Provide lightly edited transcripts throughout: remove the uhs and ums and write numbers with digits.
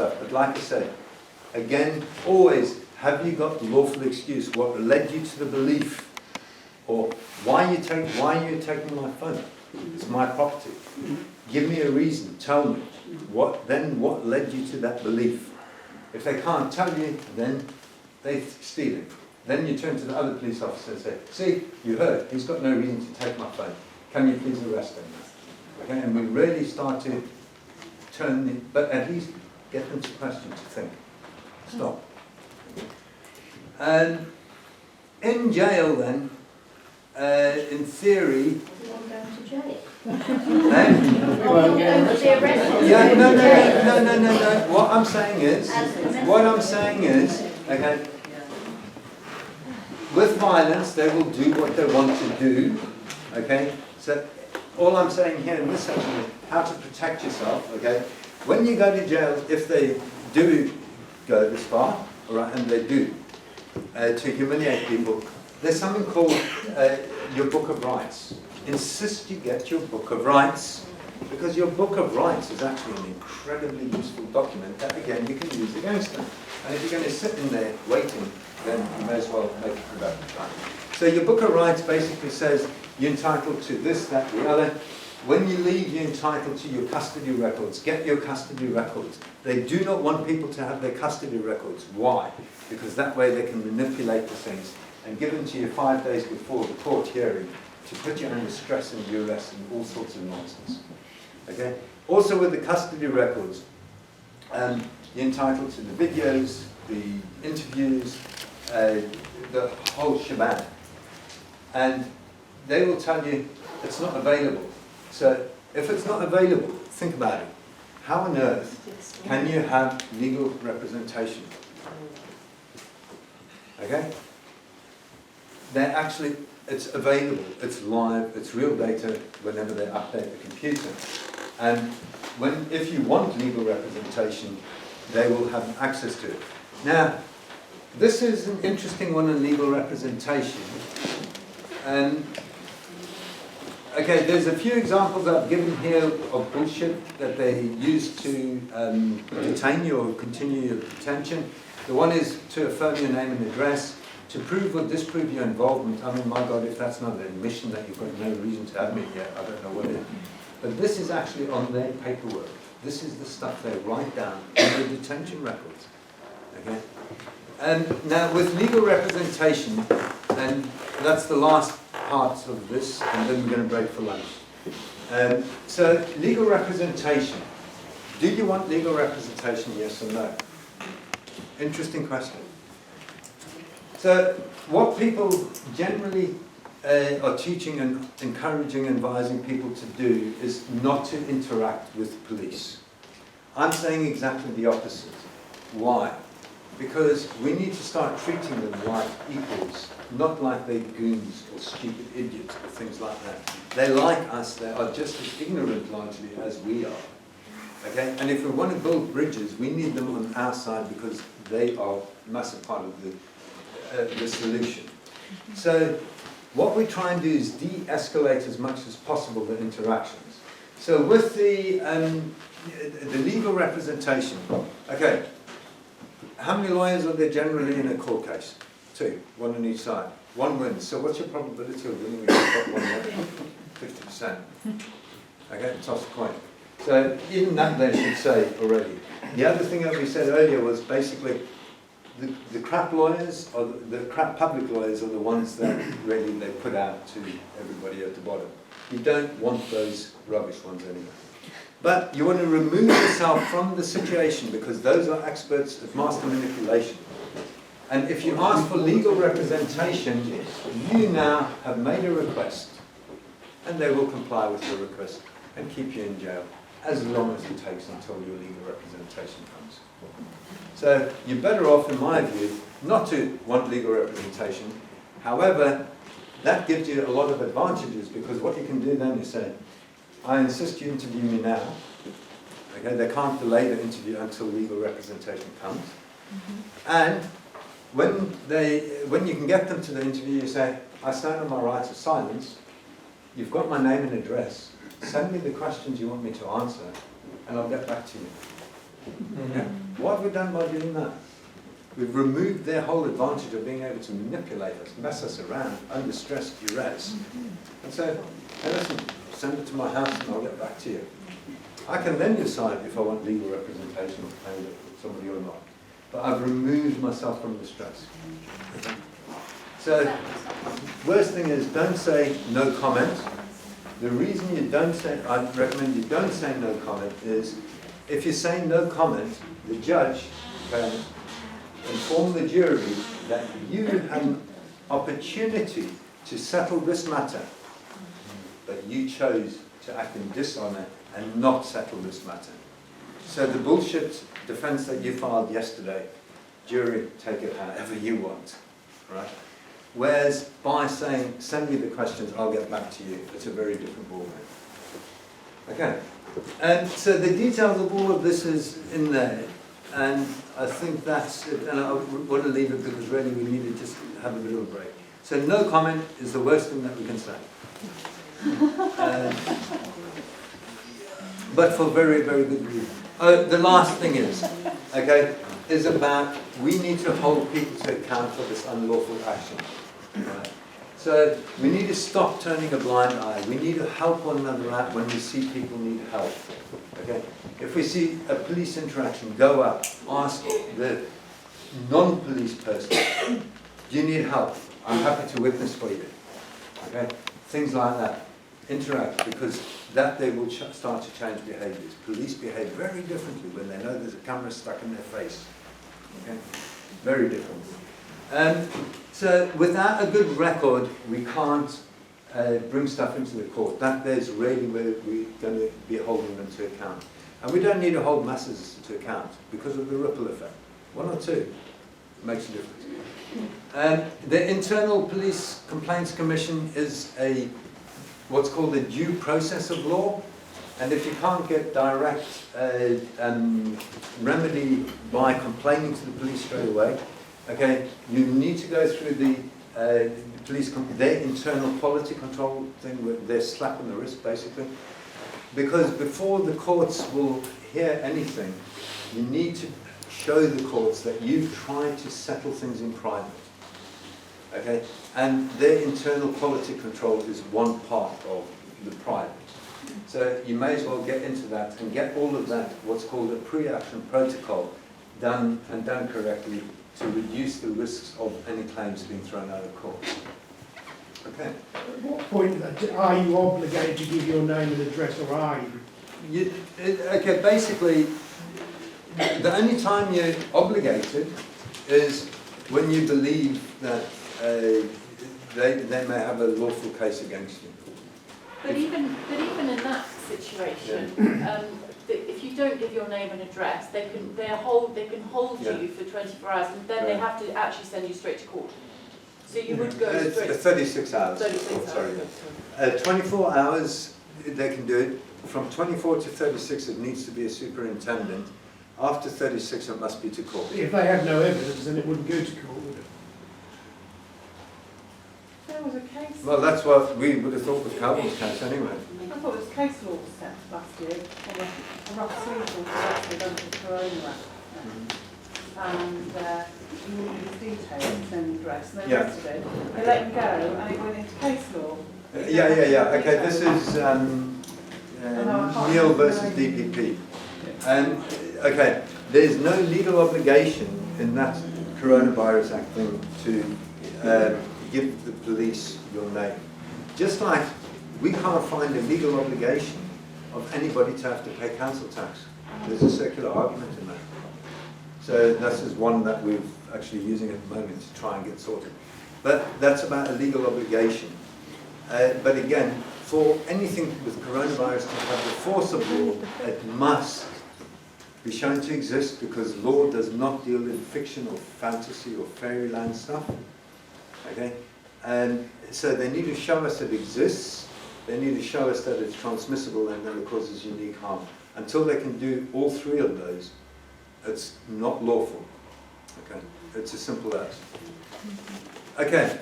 stuff. But like I said, again, always, have you got lawful excuse? What led you to the belief? Or why are you taking my phone? It's my property. Give me a reason. Tell me. What led you to that belief? If they can't tell you, then they're stealing. Then you turn to the other police officer and say, see, you heard, he's got no reason to take my phone. Can you please arrest him? Okay, and we really start to but at least get them to question, to think. Stop. And in jail then, in theory... You want going to jail? Yeah, no. What I'm saying is, okay, with violence, they will do what they want to do, okay? So all I'm saying here in this section is how to protect yourself, okay? When you go to jail, if they do go this far, all right, and they do, to humiliate people, there's something called your Book of Rights. Insist you get your Book of Rights, because your Book of Rights is actually an incredibly useful document that, again, you can use against them. And if you're going to sit in there waiting, then you may as well make it productive time. So your Book of Rights basically says you're entitled to this, that, the other. When you leave, you're entitled to your custody records. Get your custody records. They do not want people to have their custody records. Why? Because that way they can manipulate the things and give them to you 5 days before the court hearing to put you under stress and duress and all sorts of nonsense. Okay? Also with the custody records, you're entitled to the videos, the interviews, the whole shebang. And they will tell you it's not available. So if it's not available, think about it. How on earth can you have legal representation? Okay? They're actually, it's available, it's live, it's real data whenever they update the computer. And if you want legal representation, they will have access to it. Now, this is an interesting one on legal representation. And okay, there's a few examples I've given here of bullshit that they use to detain you or continue your detention. The one is to affirm your name and address, to prove or disprove your involvement. I mean, my God, if that's not an admission that you've got no reason to have me here, I don't know what it is. But this is actually on their paperwork. This is the stuff they write down in the detention records. Okay? And now with legal representation, and that's the last part of this, and then we're going to break for lunch. So legal representation. Do you want legal representation, yes or no? Interesting question. So what people generally are teaching and encouraging and advising people to do is not to interact with police. I'm saying exactly the opposite. Why? Because we need to start treating them like equals, not like they're goons or stupid idiots or things like that. They're like us, they are just as ignorant largely as we are. Okay? And if we want to build bridges, we need them on our side because they are a massive part of the solution. So what we try and do is de-escalate as much as possible the interactions. So with the legal representation, okay, how many lawyers are there generally in a court case? 2, 1 on each side. 1 wins. So what's your probability of winning if you've got 1 win? 50%. Okay, toss a coin. So even that they should say already. The other thing that we said earlier was basically the crap lawyers, or the crap public lawyers are the ones that really they put out to everybody at the bottom. You don't want those rubbish ones anyway. But you want to remove yourself from the situation because those are experts at master manipulation. And if you ask for legal representation, you now have made a request. And they will comply with your request and keep you in jail as long as it takes until your legal representation comes. So you're better off, in my view, not to want legal representation. However, that gives you a lot of advantages because what you can do then is say, I insist you interview me now. Okay, they can't delay the interview until legal representation comes. And when you can get them to the interview, you say, I stand on my rights of silence. You've got my name and address. Send me the questions you want me to answer, and I'll get back to you. Yeah. What have we done by doing that? We've removed their whole advantage of being able to manipulate us, mess us around, under stress, duress. And so, hey, listen, send it to my house and I'll get back to you. I can then decide if I want legal representation of paying somebody or not. But I've removed myself from the stress. So, worst thing is, don't say no comment. The reason you don't say, I recommend you don't say no comment is, if you say no comment, the judge can inform the jury that you had an opportunity to settle this matter, but you chose to act in dishonour and not settle this matter. So the bullshit defence that you filed yesterday, jury, take it however you want, right? Whereas by saying, send me the questions, I'll get back to you, it's a very different ballgame. Okay, and so the details of all of this is in there, and I think that's it, and I want to leave it because really we need to just have a bit of a break. So no comment is the worst thing that we can say. But for very, very good reason. The last thing is, okay, is about we need to hold people to account for this unlawful action. Right? So we need to stop turning a blind eye. We need to help one another out when we see people need help. Okay? If we see a police interaction, go up, ask the non-police person, do you need help? I'm happy to witness for you. Okay? Things like that. Interact, because that they will start to change behaviours. Police behave very differently when they know there's a camera stuck in their face. Okay? Very differently. So without a good record, we can't bring stuff into the court. There's really where we're going to be holding them to account. And we don't need to hold masses to account because of the ripple effect. One or two makes a difference. The Internal Police Complaints Commission is what's called a due process of law. And if you can't get direct remedy by complaining to the police straight away, okay, you need to go through the their internal quality control thing, with their slap on the wrist, basically. Because before the courts will hear anything, you need to show the courts that you've tried to settle things in private. Okay, and their internal quality control is one part of the private. So you may as well get into that and get all of that, what's called a pre-action protocol, done and done correctly to reduce the risks of any claims being thrown out of court. Okay. At what point are you obligated to give your name and address, or are you? Okay, basically, the only time you're obligated is when you believe that they may have a lawful case against you. But even in that situation, if you don't give your name and address, they can hold you for 24 hours, and then they have to actually send you straight to court. So you would go straight. 36 hours. 36 sorry. hours. 24 hours they can do it. From 24 to 36 it needs to be a superintendent. After 36 it must be to court. If they have no evidence, then it wouldn't go to court, would it? There was a case. Well, that's what we would have thought was Calvin's case anyway. I thought it was case law set last year on a rough sleeve last year under the Corona Act. And you needed his details and address, and they arrested him. They let him go, and it went into case law. Yeah. Okay, this is Neil versus DPP. And okay, there's no legal obligation in that Coronavirus Act thing to give the police your name. Just like we can't find a legal obligation of anybody to have to pay council tax. There's a circular argument in that. So this is one that we're actually using at the moment to try and get sorted. But that's about a legal obligation. But again, for anything with coronavirus to have the force of law, it must be shown to exist, because law does not deal in fiction or fantasy or fairyland stuff. Okay? And so they need to show us it exists, they need to show us that it's transmissible and that it causes unique harm. Until they can do all three of those, it's not lawful. Okay? It's as simple as. Okay.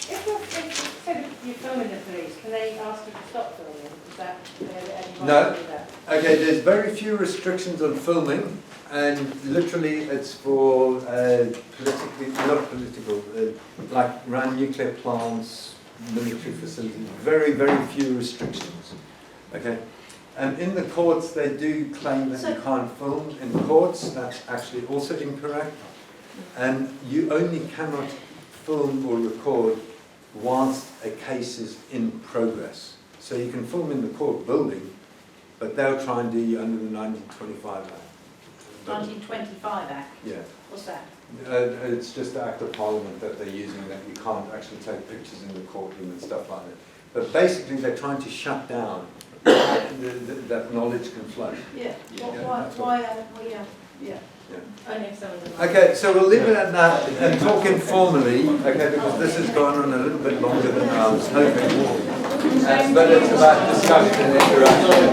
If said you're filming the police, can they ask you to stop filming? Is that, anyone No. do that? Okay, there's very few restrictions on filming, and literally it's for politically, not political, like around nuclear plants, military facilities, very, very few restrictions. Okay? And in the courts, they do claim that you can't film in courts. That's actually also incorrect. And you only cannot film or record whilst a case is in progress. So you can film in the court building, but they'll try and do you under the 1925 Act. 1925 Act? Yeah. What's that? It's just the Act of Parliament that they're using, that you can't actually take pictures in the courtroom and stuff like that. But basically they're trying to shut down that knowledge can flow. Yeah. Yeah, Yeah. Yeah. Only if someone doesn't. Okay, so we'll leave it at that and talk informally, okay, because this has gone on a little bit longer than I was hoping. But it's about discussion and interaction.